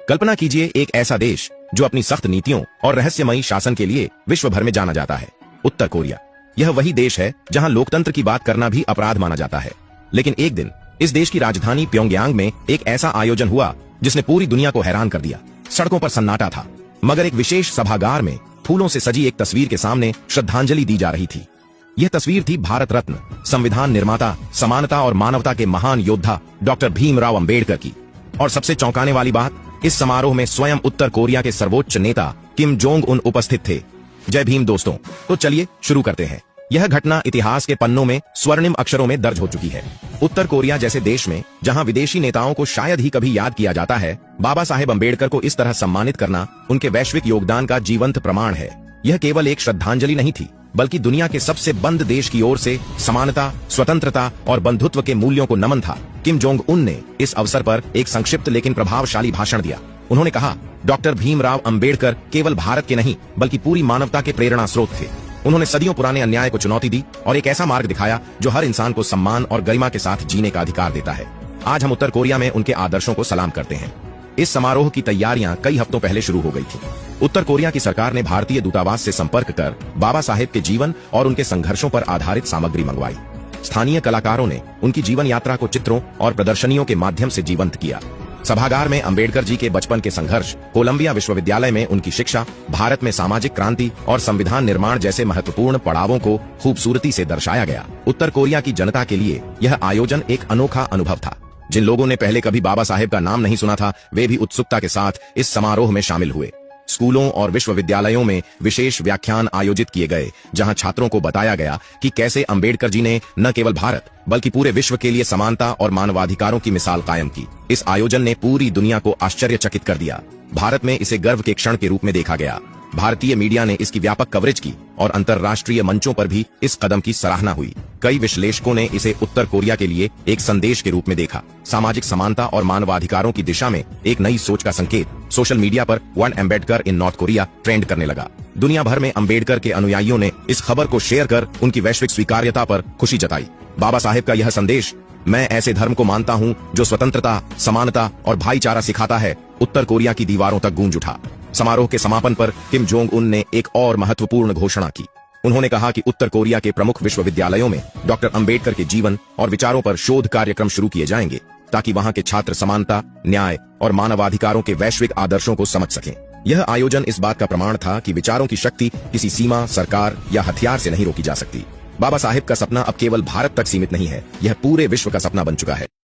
कल्पना कीजिए एक ऐसा देश जो अपनी सख्त नीतियों और रहस्यमयी शासन के लिए विश्व भर में जाना जाता है, उत्तर कोरिया। यह वही देश है जहां लोकतंत्र की बात करना भी अपराध माना जाता है। लेकिन एक दिन इस देश की राजधानी प्योंगयांग में एक ऐसा आयोजन हुआ जिसने पूरी दुनिया को हैरान कर दिया। सड़कों पर सन्नाटा था, मगर एक विशेष सभागार में फूलों से सजी एक तस्वीर के सामने श्रद्धांजलि दी जा रही थी। यह तस्वीर थी भारत रत्न, संविधान निर्माता, समानता और मानवता के महान योद्धा डॉक्टर भीमराव अंबेडकर की। और सबसे चौंकाने वाली बात, इस समारोह में स्वयं उत्तर कोरिया के सर्वोच्च नेता किम जोंग उन उपस्थित थे। जय भीम दोस्तों। तो चलिए शुरू करते हैं। यह घटना इतिहास के पन्नों में स्वर्णिम अक्षरों में दर्ज हो चुकी है। उत्तर कोरिया जैसे देश में जहां विदेशी नेताओं को शायद ही कभी याद किया जाता है, बाबा साहेब अंबेडकर को इस तरह सम्मानित करना उनके वैश्विक योगदान का जीवंत प्रमाण है। यह केवल एक श्रद्धांजलि नहीं थी, बल्कि दुनिया के सबसे बंद देश की ओर से समानता, स्वतंत्रता और बंधुत्व के मूल्यों को नमन था। किम जोंग उन ने इस अवसर पर एक संक्षिप्त लेकिन प्रभावशाली भाषण दिया। उन्होंने कहा, डॉक्टर भीमराव अंबेडकर केवल भारत के नहीं बल्कि पूरी मानवता के प्रेरणा स्रोत थे। उन्होंने सदियों पुराने अन्याय को चुनौती दी और एक ऐसा मार्ग दिखाया जो हर इंसान को सम्मान और गरिमा के साथ जीने का अधिकार देता है। आज हम उत्तर कोरिया में उनके आदर्शों को सलाम करते हैं। इस समारोह की तैयारियां कई हफ्तों पहले शुरू हो गई थी। उत्तर कोरिया की सरकार ने भारतीय दूतावास से संपर्क कर बाबा साहेब के जीवन और उनके संघर्षों पर आधारित सामग्री मंगवाई। स्थानीय कलाकारों ने उनकी जीवन यात्रा को चित्रों और प्रदर्शनियों के माध्यम से जीवंत किया। सभागार में अंबेडकर जी के बचपन के संघर्ष, कोलंबिया विश्वविद्यालय में उनकी शिक्षा, भारत में सामाजिक क्रांति और संविधान निर्माण जैसे महत्वपूर्ण पड़ावों को खूबसूरती से दर्शाया गया। उत्तर कोरिया की जनता के लिए यह आयोजन एक अनोखा अनुभव था। जिन लोगों ने पहले कभी बाबा साहेब का नाम नहीं सुना था, वे भी उत्सुकता के साथ इस समारोह में शामिल हुए। स्कूलों और विश्वविद्यालयों में विशेष व्याख्यान आयोजित किए गए, जहां छात्रों को बताया गया कि कैसे अंबेडकर जी ने न केवल भारत बल्कि पूरे विश्व के लिए समानता और मानवाधिकारों की मिसाल कायम की। इस आयोजन ने पूरी दुनिया को आश्चर्यचकित कर दिया। भारत में इसे गर्व के क्षण के रूप में देखा गया। भारतीय मीडिया ने इसकी व्यापक कवरेज की और अंतर्राष्ट्रीय मंचों पर भी इस कदम की सराहना हुई। कई विश्लेषकों ने इसे उत्तर कोरिया के लिए एक संदेश के रूप में देखा, सामाजिक समानता और मानवाधिकारों की दिशा में एक नई सोच का संकेत। सोशल मीडिया पर वन अम्बेडकर इन नॉर्थ कोरिया ट्रेंड करने लगा। दुनिया भर में अंबेडकर के अनुयायियों ने इस खबर को शेयर कर उनकी वैश्विक स्वीकार्यता पर खुशी जताई। बाबा साहेब का यह संदेश, मैं ऐसे धर्म को मानता हूँ जो स्वतंत्रता, समानता और भाईचारा सिखाता है, उत्तर कोरिया की दीवारों तक गूंज उठा। समारोह के समापन पर किम जोंग उन ने एक और महत्वपूर्ण घोषणा की। उन्होंने कहा कि उत्तर कोरिया के प्रमुख विश्वविद्यालयों में डॉक्टर अंबेडकर के जीवन और विचारों पर शोध कार्यक्रम शुरू किए जाएंगे, ताकि वहां के छात्र समानता, न्याय और मानवाधिकारों के वैश्विक आदर्शों को समझ सकें। यह आयोजन इस बात का प्रमाण था कि विचारों की शक्ति किसी सीमा, सरकार या हथियार से नहीं रोकी जा सकती। बाबा साहेब का सपना अब केवल भारत तक सीमित नहीं है, यह पूरे विश्व का सपना बन चुका है।